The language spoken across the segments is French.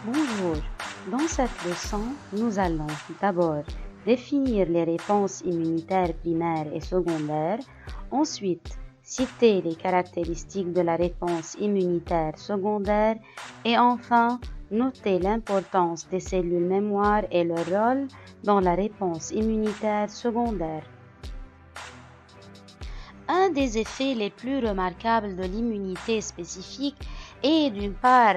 Bonjour, dans cette leçon, nous allons d'abord définir les réponses immunitaires primaires et secondaires, ensuite citer les caractéristiques de la réponse immunitaire secondaire et enfin noter l'importance des cellules mémoire et leur rôle dans la réponse immunitaire secondaire. Un des effets les plus remarquables de l'immunité spécifique est d'une part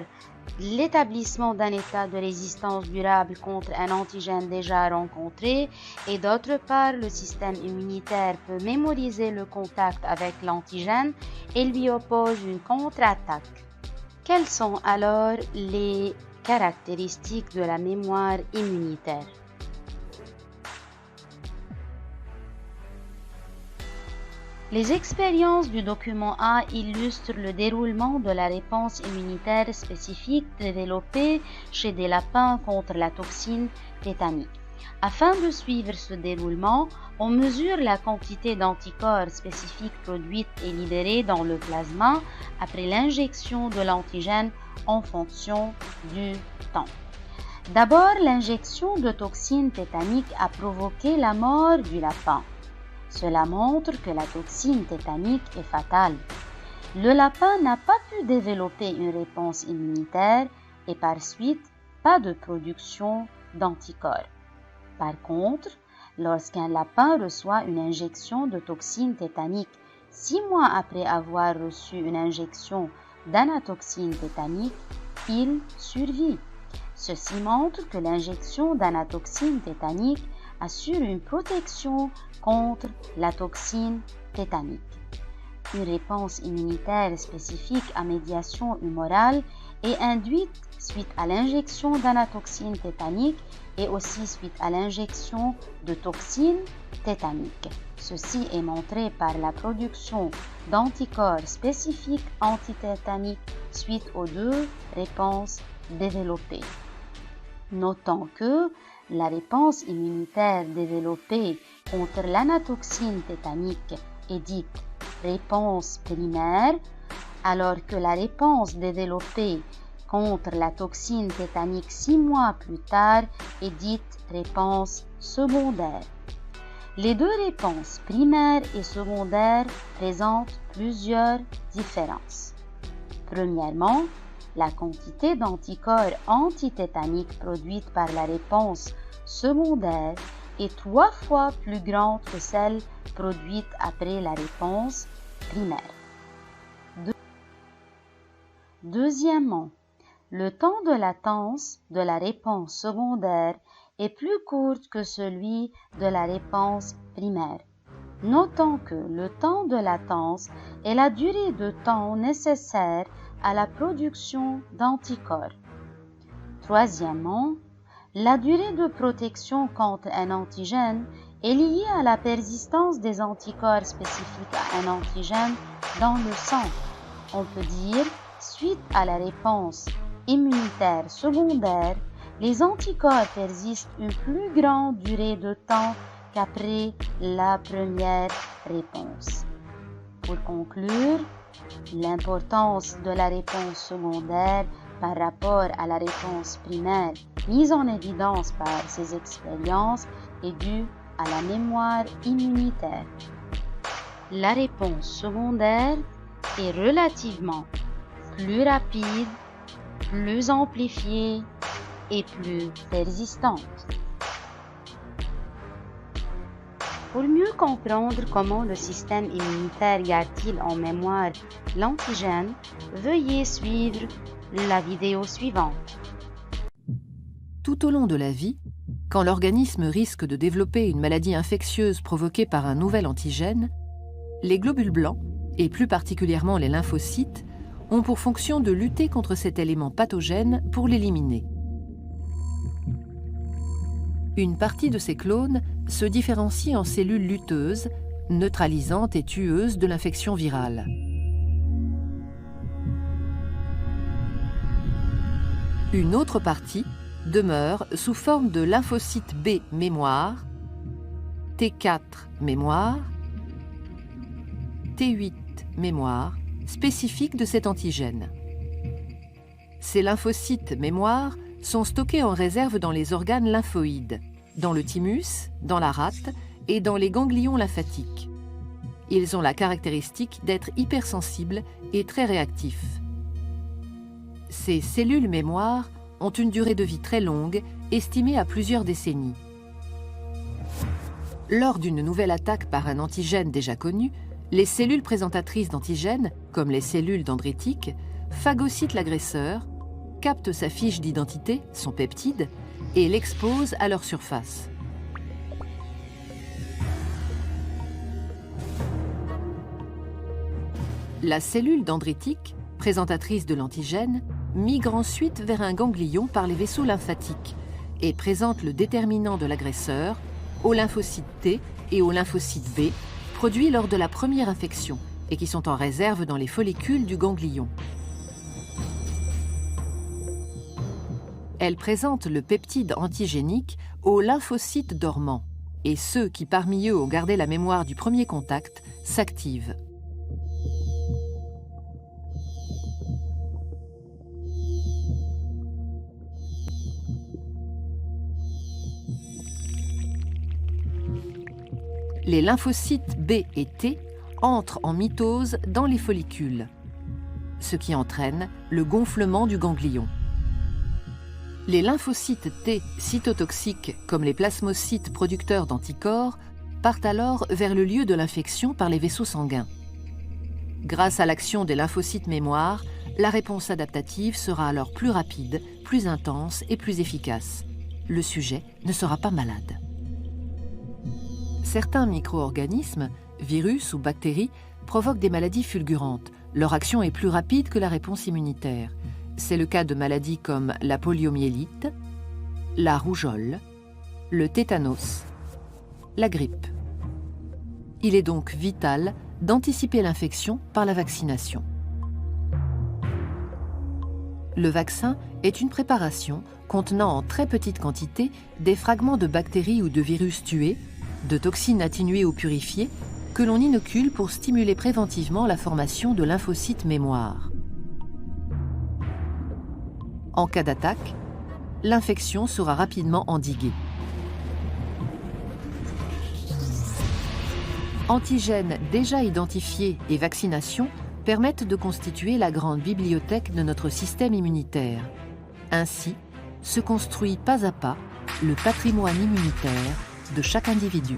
l'établissement d'un état de résistance durable contre un antigène déjà rencontré et d'autre part le système immunitaire peut mémoriser le contact avec l'antigène et lui oppose une contre-attaque. Quelles sont alors les caractéristiques de la mémoire immunitaire? Les expériences du document A illustrent le déroulement de la réponse immunitaire spécifique développée chez des lapins contre la toxine tétanique. Afin de suivre ce déroulement, on mesure la quantité d'anticorps spécifiques produite et libérée dans le plasma après l'injection de l'antigène en fonction du temps. D'abord, l'injection de toxine tétanique a provoqué la mort du lapin. Cela montre que la toxine tétanique est fatale. Le lapin n'a pas pu développer une réponse immunitaire et par suite pas de production d'anticorps. Par contre, lorsqu'un lapin reçoit une injection de toxine tétanique 6 mois après avoir reçu une injection d'anatoxine tétanique, il survit. Ceci montre que l'injection d'anatoxine tétanique assure une protection contre la toxine tétanique. Une réponse immunitaire spécifique à médiation humorale est induite suite à l'injection d'anatoxine tétanique et aussi suite à l'injection de toxine tétanique. Ceci est montré par la production d'anticorps spécifiques antitétaniques suite aux deux réponses développées. Notons que la réponse immunitaire développée contre l'anatoxine tétanique est dite réponse primaire, alors que la réponse développée contre la toxine tétanique 6 mois plus tard est dite réponse secondaire. Les deux réponses primaires et secondaires présentent plusieurs différences. Premièrement, la quantité d'anticorps antitétaniques produite par la réponse secondaire est 3 fois plus grande que celle produite après la réponse primaire. Deuxièmement, le temps de latence de la réponse secondaire est plus court que celui de la réponse primaire. Notons que le temps de latence est la durée de temps nécessaire à la production d'anticorps. Troisièmement, la durée de protection contre un antigène est liée à la persistance des anticorps spécifiques à un antigène dans le sang. On peut dire, suite à la réponse immunitaire secondaire, les anticorps persistent une plus grande durée de temps qu'après la première réponse. Pour conclure, l'importance de la réponse secondaire par rapport à la réponse primaire mise en évidence par ces expériences est due à la mémoire immunitaire. La réponse secondaire est relativement plus rapide, plus amplifiée et plus persistante. Pour mieux comprendre comment le système immunitaire garde-t-il en mémoire l'antigène, veuillez suivre la vidéo suivante. Tout au long de la vie, quand l'organisme risque de développer une maladie infectieuse provoquée par un nouvel antigène, les globules blancs, et plus particulièrement les lymphocytes, ont pour fonction de lutter contre cet élément pathogène pour l'éliminer. Une partie de ces clones se différencie en cellules lutteuses, neutralisantes et tueuses de l'infection virale. Une autre partie demeure sous forme de lymphocytes B mémoire, T4 mémoire, T8 mémoire, spécifiques de cet antigène. Ces lymphocytes mémoire sont stockés en réserve dans les organes lymphoïdes, dans le thymus, dans la rate et dans les ganglions lymphatiques. Ils ont la caractéristique d'être hypersensibles et très réactifs. Ces cellules mémoire ont une durée de vie très longue, estimée à plusieurs décennies. Lors d'une nouvelle attaque par un antigène déjà connu, les cellules présentatrices d'antigènes, comme les cellules dendritiques, phagocytent l'agresseur, captent sa fiche d'identité, son peptide, et l'exposent à leur surface. La cellule dendritique, présentatrice de l'antigène, migre ensuite vers un ganglion par les vaisseaux lymphatiques et présente le déterminant de l'agresseur aux lymphocytes T et aux lymphocytes B, produits lors de la première infection et qui sont en réserve dans les follicules du ganglion. Elle présente le peptide antigénique aux lymphocytes dormants et ceux qui parmi eux ont gardé la mémoire du premier contact s'activent. Les lymphocytes B et T entrent en mitose dans les follicules, ce qui entraîne le gonflement du ganglion. Les lymphocytes T cytotoxiques, comme les plasmocytes producteurs d'anticorps, partent alors vers le lieu de l'infection par les vaisseaux sanguins. Grâce à l'action des lymphocytes mémoire, la réponse adaptative sera alors plus rapide, plus intense et plus efficace. Le sujet ne sera pas malade. Certains micro-organismes, virus ou bactéries, provoquent des maladies fulgurantes. Leur action est plus rapide que la réponse immunitaire. C'est le cas de maladies comme la poliomyélite, la rougeole, le tétanos, la grippe. Il est donc vital d'anticiper l'infection par la vaccination. Le vaccin est une préparation contenant en très petite quantité des fragments de bactéries ou de virus tués, de toxines atténuées ou purifiées, que l'on inocule pour stimuler préventivement la formation de lymphocytes mémoire. En cas d'attaque, l'infection sera rapidement endiguée. Antigènes déjà identifiés et vaccination permettent de constituer la grande bibliothèque de notre système immunitaire. Ainsi, se construit pas à pas le patrimoine immunitaire de chaque individu.